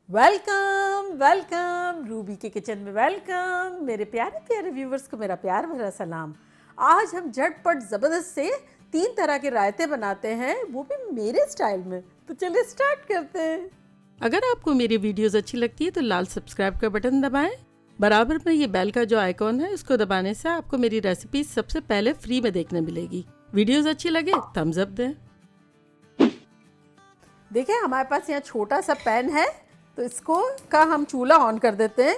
Welcome welcome Ruby के kitchen में welcome. मेरे प्यारे प्यारे व्यूवर्स को मेरा प्यार भरा सलाम। आज हम झटपट ज़बरदस्त से 3 तरह के रायते बनाते हैं, वो भी मेरे स्टाइल में। तो चलिए स्टार्ट करते हैं। अगर आपको मेरी वीडियोस अच्छी लगती है तो लाल सब्सक्राइब का बटन दबाएं। बराबर में ये बेल का जो आइकॉन है इसको दबाने से आपको मेरी रेसिपी सबसे पहले फ्री में देखने मिलेगी। वीडियोस अच्छी लगे थम्स अप दें। देखिए हमारे पास यहाँ छोटा सा पैन है, तो इसको का हम चूल्हा ऑन कर देते हैं।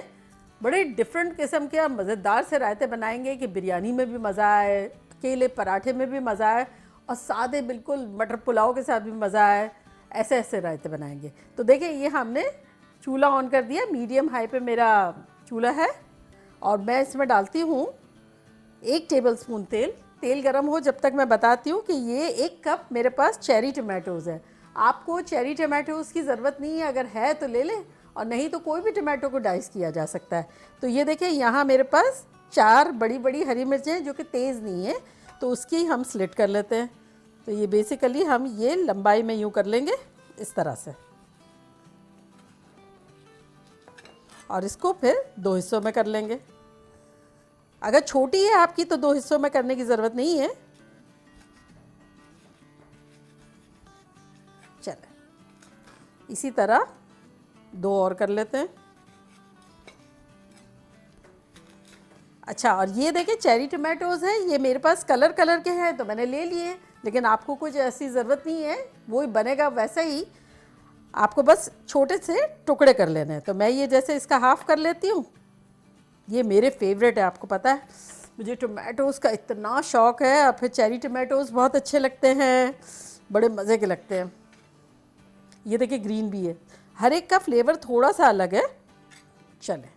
बड़े डिफरेंट किस्म के हम मज़ेदार से रायते बनाएंगे कि बिरयानी में भी मज़ा आए, अकेले पराठे में भी मज़ा आए और सादे बिल्कुल मटर पुलाव के साथ भी मज़ा आए। ऐसे ऐसे रायते बनाएंगे। तो देखिए ये हमने चूल्हा ऑन कर दिया, मीडियम हाई पे मेरा चूल्हा है और मैं इसमें डालती हूँ 1 टेबलस्पून तेल। तेल गरम हो जब तक मैं बताती हूँ कि ये 1 कप मेरे पास चेरी टमाटोज़ है। आपको चेरी टमाटोज़ की ज़रूरत नहीं है, अगर है तो ले लें और नहीं तो कोई भी टमाटो को डाइस किया जा सकता है। तो ये देखिए यहाँ मेरे पास 4 बड़ी बड़ी हरी मिर्चें हैं जो कि तेज़ नहीं है, तो उसकी हम स्लिट कर लेते हैं। तो ये बेसिकली हम ये लंबाई में यूँ कर लेंगे इस तरह से और इसको फिर 2 हिस्सों में कर लेंगे। अगर छोटी है आपकी तो 2 हिस्सों में करने की ज़रूरत नहीं है। चलें इसी तरह 2 और कर लेते हैं। अच्छा, और ये देखिए चेरी टमाटोज़ हैं, ये मेरे पास कलर कलर के हैं तो मैंने ले लिए, लेकिन आपको कुछ ऐसी ज़रूरत नहीं है, वो ही बनेगा वैसा ही। आपको बस छोटे से टुकड़े कर लेने हैं। तो मैं ये जैसे इसका हाफ़ कर लेती हूँ। ये मेरे फेवरेट है, आपको पता है मुझे टमाटोज़ का इतना शौक़ है और फिर चेरी टमाटोज़ बहुत अच्छे लगते हैं, बड़े मज़े के लगते हैं। ये देखिए ग्रीन भी है, हर एक का फ्लेवर थोड़ा सा अलग है। चलें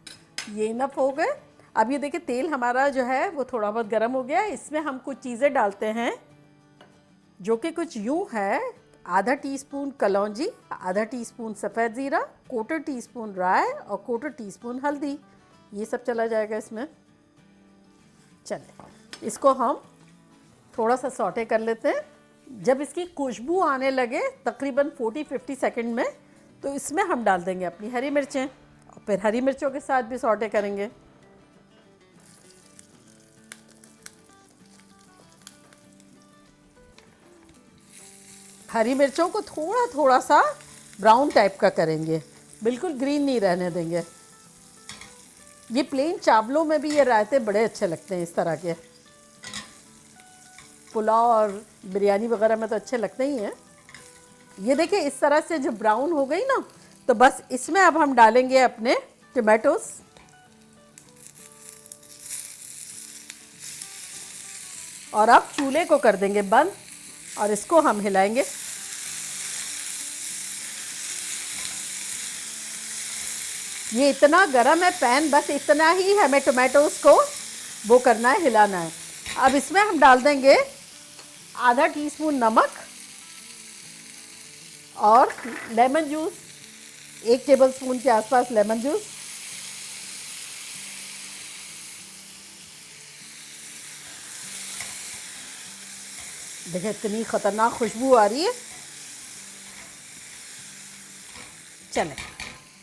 ये इनफ हो गए। अब ये देखिए तेल हमारा जो है वो थोड़ा बहुत गर्म हो गया है। इसमें हम कुछ चीज़ें डालते हैं जो कि कुछ यूँ है। आधा टीस्पून कलौंजी, आधा टीस्पून सफ़ेद ज़ीरा, 1/4 टीस्पून राई और 1/4 टीस्पून हल्दी, ये सब चला जाएगा इसमें। चलें इसको हम थोड़ा सा सौटे कर लेते हैं। जब इसकी खुशबू आने लगे तकरीबन 40-50 सेकंड में, तो इसमें हम डाल देंगे अपनी हरी मिर्चें और फिर हरी मिर्चों के साथ भी सौटे करेंगे। हरी मिर्चों को थोड़ा थोड़ा सा ब्राउन टाइप का करेंगे, बिल्कुल ग्रीन नहीं रहने देंगे। ये प्लेन चावलों में भी ये रायते बड़े अच्छे लगते हैं, इस तरह के पुलाव और बिरयानी वगैरह में तो अच्छे लगते ही हैं। ये देखिए इस तरह से जब ब्राउन हो गई ना, तो बस इसमें अब हम डालेंगे अपने टमाटोस और अब चूल्हे को कर देंगे बंद और इसको हम हिलाएंगे। ये इतना गरम है पैन, बस इतना ही हमें टमाटोस को वो करना है, हिलाना है। अब इसमें हम डाल देंगे आधा टीस्पून नमक और लेमन जूस, 1 टेबलस्पून के आसपास लेमन जूस। देखिए इतनी ख़तरनाक खुशबू आ रही है। चलें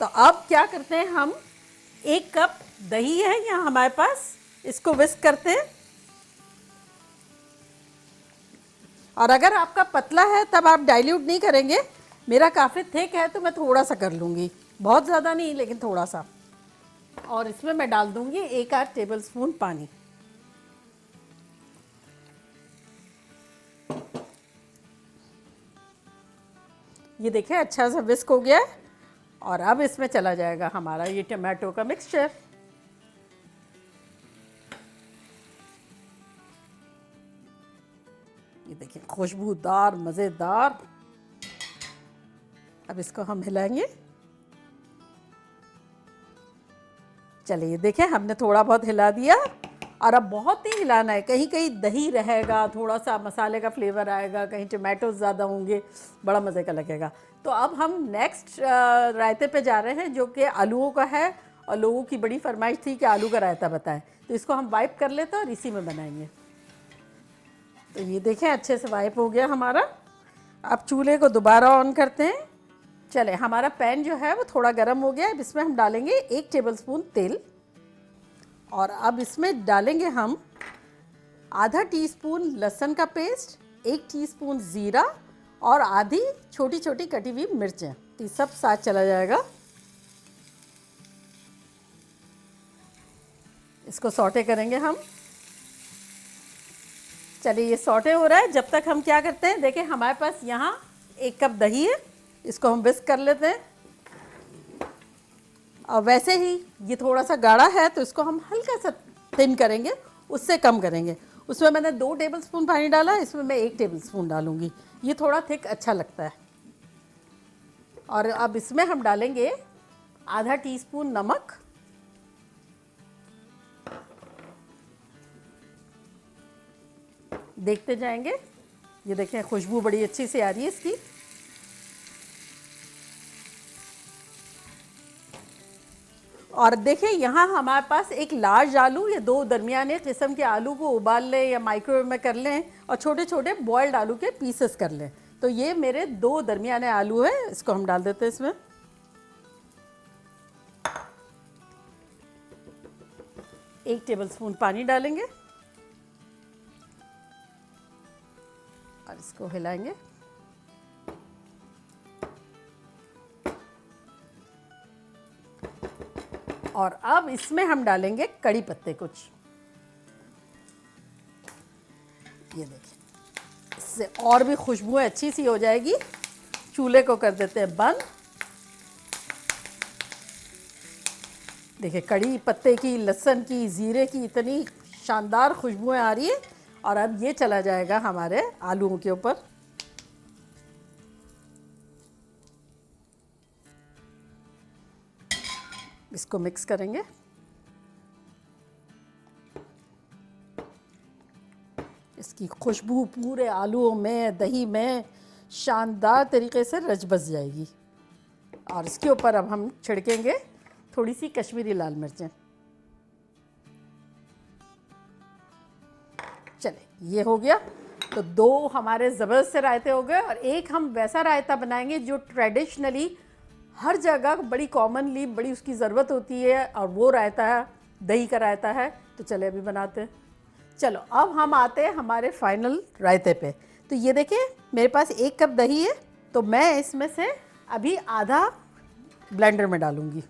तो अब क्या करते हैं, हम 1 कप दही है यहाँ हमारे पास, इसको विस्क करते हैं। और अगर आपका पतला है तब आप डाइल्यूट नहीं करेंगे, मेरा काफ़ी थिक है तो मैं थोड़ा सा कर लूँगी, बहुत ज़्यादा नहीं लेकिन थोड़ा सा। और इसमें मैं डाल दूँगी 1-8 टेबलस्पून पानी। ये देखिए अच्छा सा विस्क हो गया है और अब इसमें चला जाएगा हमारा ये टमाटो का मिक्सचर। ये देखिए खुशबूदार मज़ेदार। अब इसको हम हिलाएंगे। चलिए देखिए हमने थोड़ा बहुत हिला दिया और अब बहुत ही हिलाना है, कहीं कहीं दही रहेगा, थोड़ा सा मसाले का फ्लेवर आएगा, कहीं टमाटो ज़्यादा होंगे, बड़ा मज़े का लगेगा। तो अब हम नेक्स्ट रायते पे जा रहे हैं जो कि आलूओं का है और लोगों की बड़ी फरमाइश थी कि आलू का रायता बताएं, तो इसको हम वाइप कर लेते हैं और इसी में बनाएंगे। तो ये देखें अच्छे से वाइप हो गया हमारा। अब चूल्हे को दोबारा ऑन करते हैं चले, हमारा पैन जो है वो थोड़ा गर्म हो गया है। अब इसमें हम डालेंगे 1 टेबलस्पून तेल और अब इसमें डालेंगे हम आधा टीस्पून लहसुन का पेस्ट, 1 टीस्पून ज़ीरा और आधी छोटी छोटी कटी हुई मिर्चें। ये सब साथ चला जाएगा। इसको सौटे करेंगे हम। चलिए ये सौटे हो रहा है, जब तक हम क्या करते हैं, देखिए हमारे पास यहाँ 1 कप दही है, इसको हम विस्क कर लेते हैं। और वैसे ही ये थोड़ा सा गाढ़ा है तो इसको हम हल्का सा थिन करेंगे, उससे कम करेंगे। उसमें मैंने 2 टेबलस्पून पानी डाला, इसमें मैं 1 टेबलस्पून डालूंगी। ये थोड़ा थिक अच्छा लगता है। और अब इसमें हम डालेंगे आधा टीस्पून नमक, देखते जाएंगे। ये देखें खुशबू बड़ी अच्छी से आ रही है इसकी। और देखें यहाँ हमारे पास एक लार्ज आलू या 2 दरमियाने किस्म के आलू को उबाल लें या माइक्रोवेव में कर लें और छोटे छोटे बॉयल्ड आलू के पीसेस कर लें। तो ये मेरे 2 दरमियाने आलू है, इसको हम डाल देते हैं इसमें। एक टेबलस्पून पानी डालेंगे और इसको हिलाएंगे। और अब इसमें हम डालेंगे कड़ी पत्ते कुछ। ये देखिए, इससे और भी खुशबू अच्छी सी हो जाएगी। चूल्हे को कर देते हैं बंद। देखिए कड़ी पत्ते की, लहसुन की, ज़ीरे की इतनी शानदार खुशबुएं आ रही है। और अब ये चला जाएगा हमारे आलूओं के ऊपर। इसको मिक्स करेंगे। इसकी खुशबू पूरे आलूओं में, दही में शानदार तरीके से रच बस जाएगी। और इसके ऊपर अब हम छिड़केंगे थोड़ी सी कश्मीरी लाल मिर्चें। चले ये हो गया। तो 2 हमारे ज़बरदस्त से रायते हो गए और एक हम वैसा रायता बनाएंगे जो ट्रेडिशनली हर जगह बड़ी कॉमनली बड़ी उसकी ज़रूरत होती है, और वो रायता है दही का रायता है। तो चले अभी बनाते हैं। चलो अब हम आते हैं हमारे फाइनल रायते पे। तो ये देखिए मेरे पास 1 कप दही है, तो मैं इसमें से अभी आधा ब्लेंडर में डालूंगी।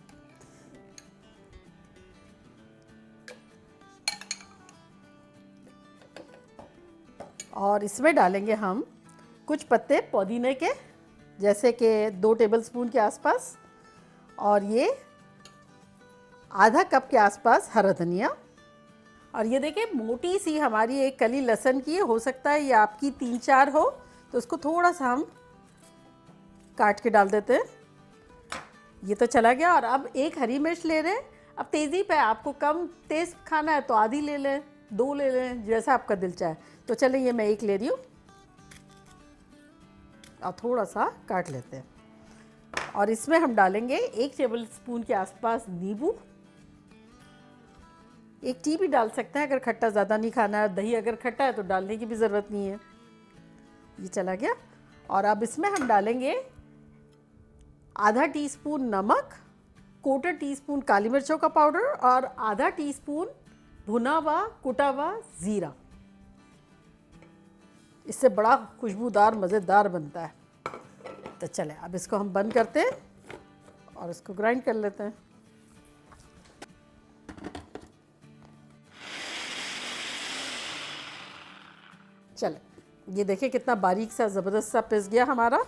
और इसमें डालेंगे हम कुछ पत्ते पुदीने के, जैसे कि 2 टेबलस्पून के आसपास, और ये आधा कप के आसपास हरा धनिया। और ये देखिए मोटी सी हमारी एक कली लहसुन की है, हो सकता है ये आपकी 3-4 हो, तो उसको थोड़ा सा हम काट के डाल देते हैं। ये तो चला गया। और अब 1 हरी मिर्च ले रहे हैं। अब तेज़ी पे, आपको कम तेज़ खाना है तो आधी ले लें, 2 ले लें, जैसा आपका दिल चाहे। तो चले ये मैं 1 ले रही हूँ और थोड़ा सा काट लेते हैं। और इसमें हम डालेंगे 1 टेबलस्पून के आसपास नींबू। 1 टी भी डाल सकते हैं अगर खट्टा ज़्यादा नहीं खाना है। दही अगर खट्टा है तो डालने की भी ज़रूरत नहीं है। ये चला गया। और अब इसमें हम डालेंगे आधा टीस्पून नमक, 1/4 टीस्पून काली मिर्चों का पाउडर और आधा टीस्पून भुना हुआ कुटा हुआ ज़ीरा। इससे बड़ा खुशबूदार मज़ेदार बनता है। तो चले अब इसको हम बंद करते हैं और इसको ग्राइंड कर लेते हैं। चले ये देखिए कितना बारीक सा ज़बरदस्त सा पिस गया हमारा।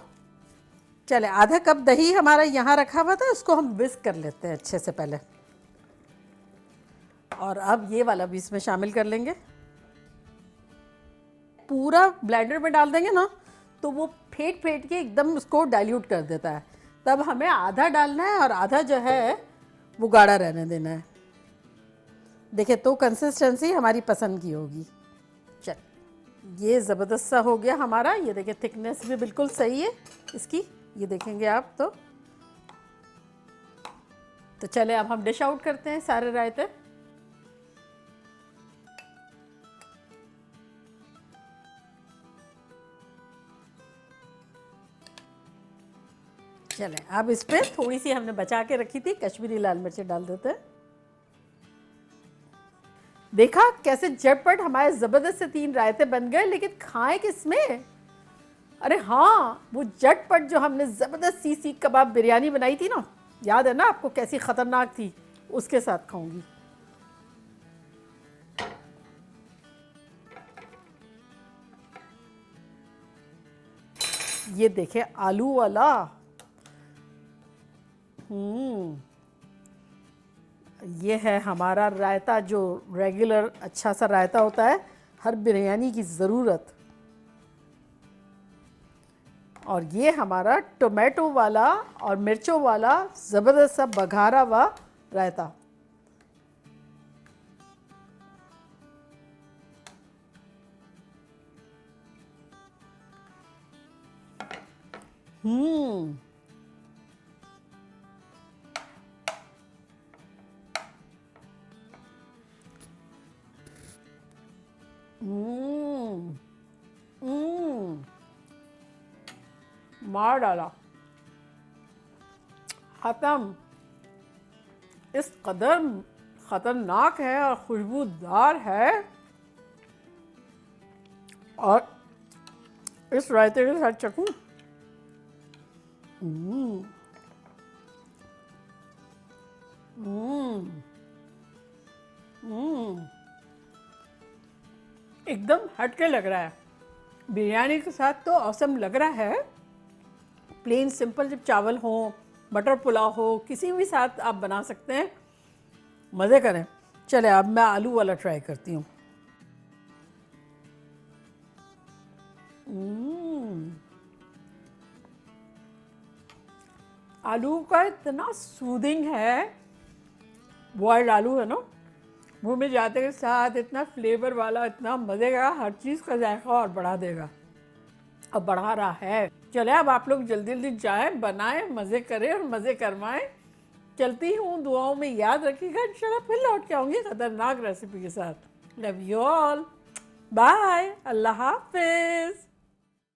चले आधा कप दही हमारा यहाँ रखा हुआ था, उसको हम विस्क कर लेते हैं अच्छे से पहले। और अब ये वाला भी इसमें शामिल कर लेंगे। पूरा ब्लेंडर में डाल देंगे ना तो वो फेंट फेंट के एकदम उसको डाइल्यूट कर देता है। तब हमें आधा डालना है और आधा जो है वो गाढ़ा रहने देना है। देखिए तो कंसिस्टेंसी हमारी पसंद की होगी। चल ये ज़बरदस्त सा हो गया हमारा। ये देखिए थिकनेस भी बिल्कुल सही है इसकी, ये देखेंगे आप तो चले अब हम डिश आउट करते हैं सारे रायते। चलें, अब इस पर थोड़ी सी हमने बचा के रखी थी कश्मीरी लाल मिर्चें डाल देते हैं। देखा कैसे झटपट हमारे ज़बरदस्त से 3 रायते बन गए, लेकिन खाएं किसमें? अरे हाँ, वो झटपट जो हमने ज़बरदस्त सीख कबाब बिरयानी बनाई थी ना, याद है ना आपको कैसी ख़तरनाक थी, उसके साथ खाऊंगी। ये देखें आलू वाला। ये है हमारा रायता, जो रेगुलर अच्छा सा रायता होता है हर बिरयानी की ज़रूरत। और ये हमारा टोमेटो वाला और मिर्चों वाला ज़बरदस्त सा बघारा हुआ रायता। मार डाला, खत्म। इस कदर खतरनाक है और खुशबूदार है, और इस रायते के साथ चखूं। एकदम हटके लग रहा है, बिरयानी के साथ तो औसम लग रहा है। प्लेन सिंपल जब चावल हो, मटर पुलाव हो, किसी भी साथ आप बना सकते हैं, मज़े करें। चले अब मैं आलू वाला ट्राई करती हूँ। आलू का इतना सूदिंग है, बॉयल्ड आलू है ना, मुंह में जाते के साथ इतना फ्लेवर वाला, इतना मज़े का, हर चीज़ का जायका और बढ़ा देगा, अब बढ़ा रहा है। चले अब आप लोग जल्दी जल्दी जाएं, बनाएं, मज़े करें और मज़े करवाएं। चलती हूँ, दुआओं में याद रखिएगा। इंशाल्लाह फिर लौट के आऊँगी खतरनाक रेसिपी के साथ। लव यू ऑल, बाय, अल्लाह हाफिज़।